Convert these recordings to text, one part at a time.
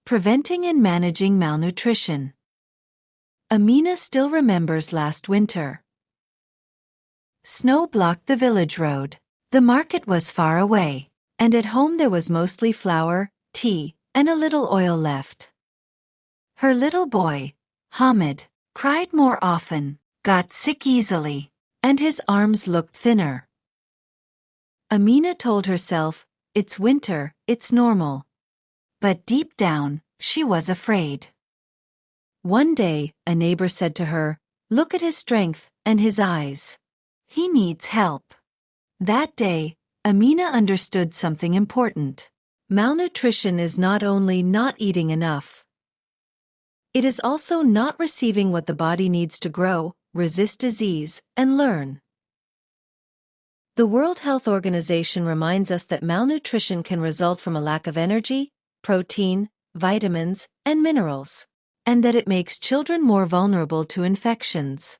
Preventing and managing malnutrition. Amina still remembers last winter. Snow blocked the village road. The market was far away, and at home there was mostly flour, tea, and a little oil left. Her little boy, Hamid, cried more often, got sick easily, and his arms looked thinner. Amina told herself, it's winter, it's normal. But deep down, she was afraid. One day, a neighbor said to her, look at his strength and his eyes. He needs help. That day, Amina understood something important. Malnutrition is not only not eating enough. It is also not receiving what the body needs to grow, resist disease, and learn. The World Health Organization reminds us that malnutrition can result from a lack of energy, protein, vitamins, and minerals, and that it makes children more vulnerable to infections.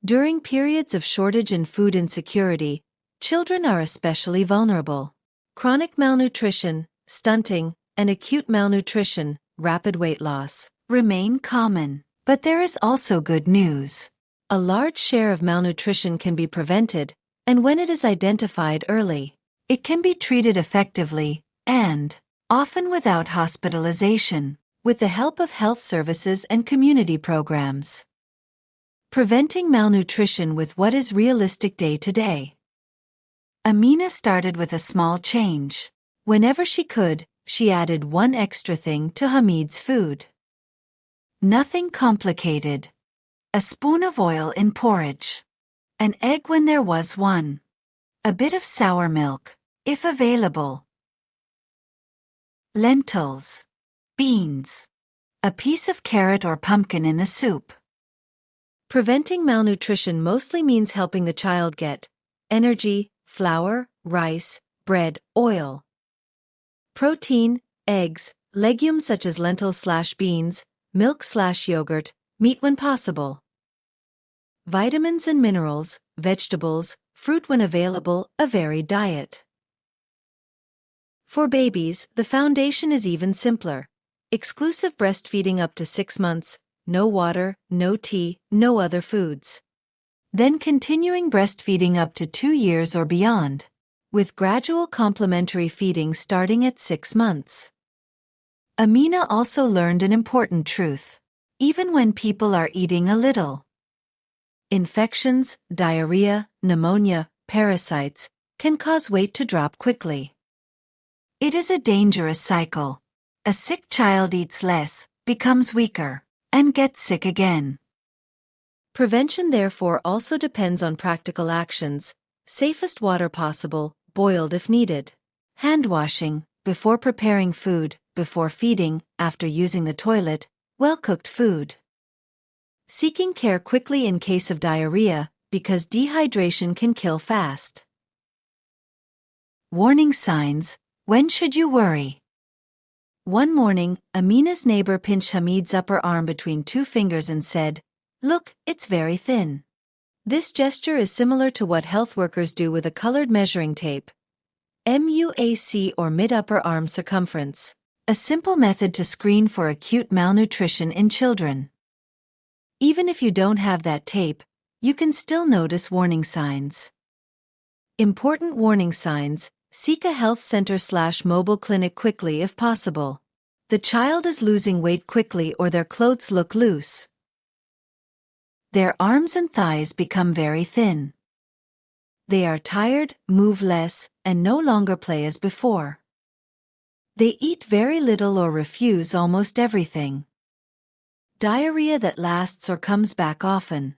During periods of shortage and food insecurity, children are especially vulnerable. Chronic malnutrition, stunting, and acute malnutrition, rapid weight loss, remain common. But there is also good news. A large share of malnutrition can be prevented, and when it is identified early, it can be treated effectively, and often without hospitalization, with the help of health services and community programs. Preventing malnutrition with what is realistic day to day. Amina started with a small change. Whenever she could, she added one extra thing to Hamid's food. Nothing complicated. A spoon of oil in porridge. An egg when there was one. A bit of sour milk, if available. Lentils. Beans. A piece of carrot or pumpkin in the soup. Preventing malnutrition mostly means helping the child get energy, flour, rice, bread, oil. Protein, eggs, legumes such as lentils/beans, milk/yogurt, meat when possible. Vitamins and minerals, vegetables, fruit when available, a varied diet. For babies, the foundation is even simpler. Exclusive breastfeeding up to 6 months, no water, no tea, no other foods. Then continuing breastfeeding up to 2 years or beyond, with gradual complementary feeding starting at 6 months. Amina also learned an important truth. Even when people are eating a little, infections, diarrhea, pneumonia, parasites can cause weight to drop quickly. It is a dangerous cycle. A sick child eats less, becomes weaker, and gets sick again. Prevention therefore also depends on practical actions, safest water possible, boiled if needed. Hand washing, before preparing food, before feeding, after using the toilet, well-cooked food. Seeking care quickly in case of diarrhea, because dehydration can kill fast. Warning signs, when should you worry? One morning, Amina's neighbor pinched Hamid's upper arm between 2 fingers and said, "Look, it's very thin." This gesture is similar to what health workers do with a colored measuring tape. MUAC or mid-upper arm circumference. A simple method to screen for acute malnutrition in children. Even if you don't have that tape, you can still notice warning signs. Important warning signs: seek a health center/mobile clinic quickly if possible. The child is losing weight quickly or their clothes look loose. Their arms and thighs become very thin. They are tired, move less, and no longer play as before. They eat very little or refuse almost everything. Diarrhea that lasts or comes back often.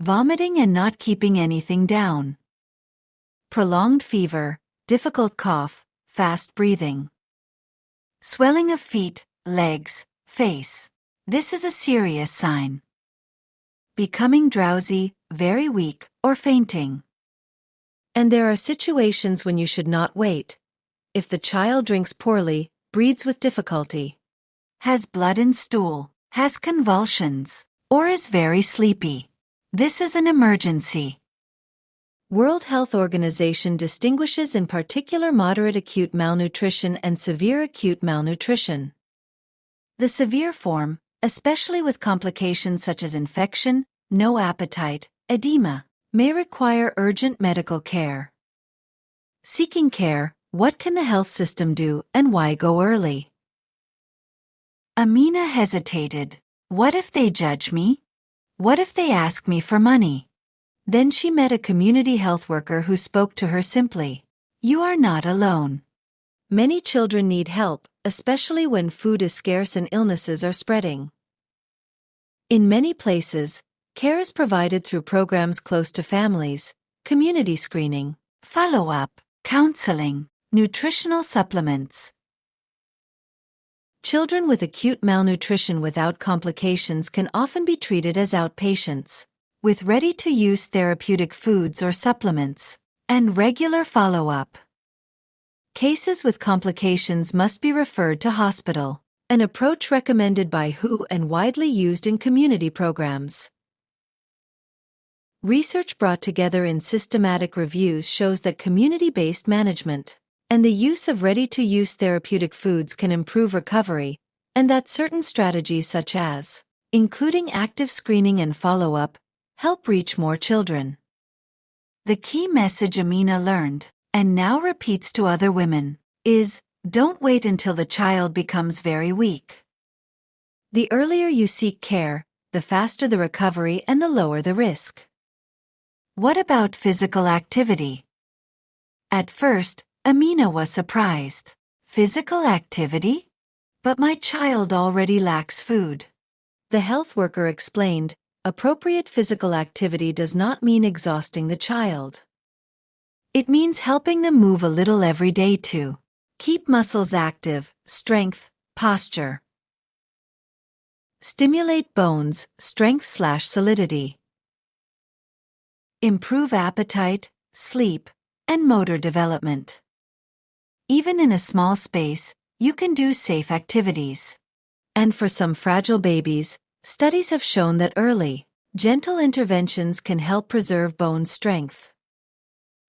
Vomiting and not keeping anything down. Prolonged fever, difficult cough, fast breathing. Swelling of feet, legs, face. This is a serious sign. Becoming drowsy, very weak, or fainting. And there are situations when you should not wait. If the child drinks poorly, breathes with difficulty, has blood in stool, has convulsions, or is very sleepy, this is an emergency. World Health Organization distinguishes in particular moderate acute malnutrition and severe acute malnutrition. The severe form, especially with complications such as infection, no appetite, edema, may require urgent medical care. Seeking care, what can the health system do and why go early? Amina hesitated. What if they judge me? What if they ask me for money? Then she met a community health worker who spoke to her simply. You are not alone. Many children need help, especially when food is scarce and illnesses are spreading. In many places, care is provided through programs close to families, community screening, follow-up, counseling, nutritional supplements. Children with acute malnutrition without complications can often be treated as outpatients, with ready-to-use therapeutic foods or supplements, and regular follow-up. Cases with complications must be referred to hospital, an approach recommended by WHO and widely used in community programs. Research brought together in systematic reviews shows that community-based management and the use of ready-to-use therapeutic foods can improve recovery, and that certain strategies such as, including active screening and follow-up, help reach more children. The key message Amina learned, and now repeats to other women, is, don't wait until the child becomes very weak. The earlier you seek care, the faster the recovery and the lower the risk. What about physical activity? At first, Amina was surprised. Physical activity? But my child already lacks food. The health worker explained, appropriate physical activity does not mean exhausting the child. It means helping them move a little every day to keep muscles active, strength, posture. Stimulate bones, strength/solidity. Improve appetite, sleep, and motor development. Even in a small space, you can do safe activities. And for some fragile babies, studies have shown that early, gentle interventions can help preserve bone strength.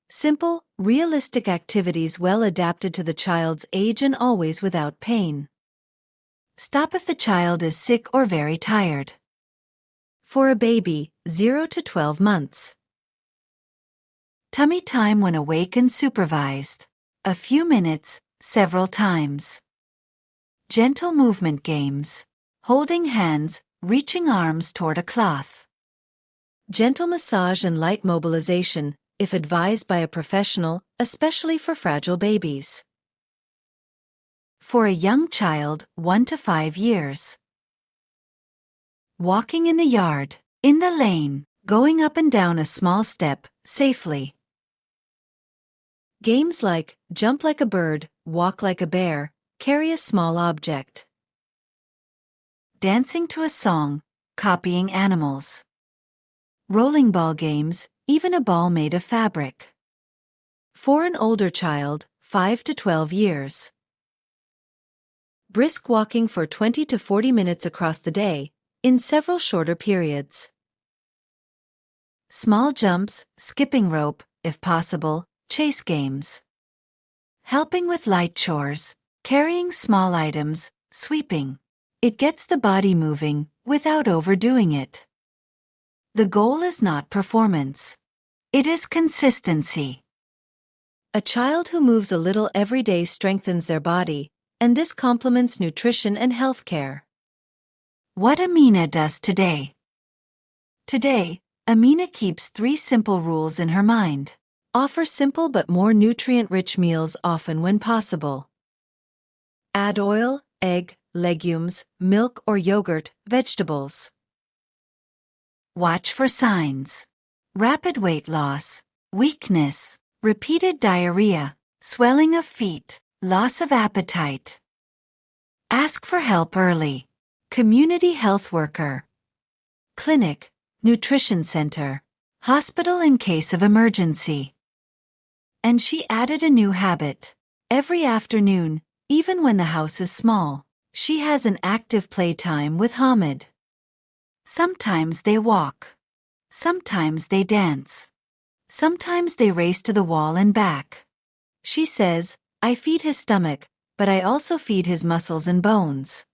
Simple, realistic activities well adapted to the child's age and always without pain. Stop if the child is sick or very tired. For a baby, 0 to 12 months. Tummy time when awake and supervised. A few minutes, several times. Gentle movement games. Holding hands, reaching arms toward a cloth. Gentle massage and light mobilization, if advised by a professional, especially for fragile babies. For a young child, 1 to 5 years. Walking in the yard, in the lane, going up and down a small step, safely. Games like jump like a bird, walk like a bear, carry a small object. Dancing to a song, copying animals. Rolling ball games, even a ball made of fabric. For an older child, 5 to 12 years. Brisk walking for 20 to 40 minutes across the day, in several shorter periods. Small jumps, skipping rope, if possible, chase games. Helping with light chores, carrying small items, sweeping. It gets the body moving, without overdoing it. The goal is not performance. It is consistency. A child who moves a little every day strengthens their body, and this complements nutrition and health care. What Amina does today. Today, Amina keeps 3 simple rules in her mind. Offer simple but more nutrient-rich meals often when possible. Add oil, egg, legumes, milk or yogurt, vegetables. Watch for signs. Rapid weight loss, weakness, repeated diarrhea, swelling of feet, loss of appetite. Ask for help early. Community health worker. Clinic, nutrition center, hospital in case of emergency. And she added a new habit. Every afternoon, even when the house is small, she has an active playtime with Hamid. Sometimes they walk. Sometimes they dance. Sometimes they race to the wall and back. She says, I feed his stomach, but I also feed his muscles and bones.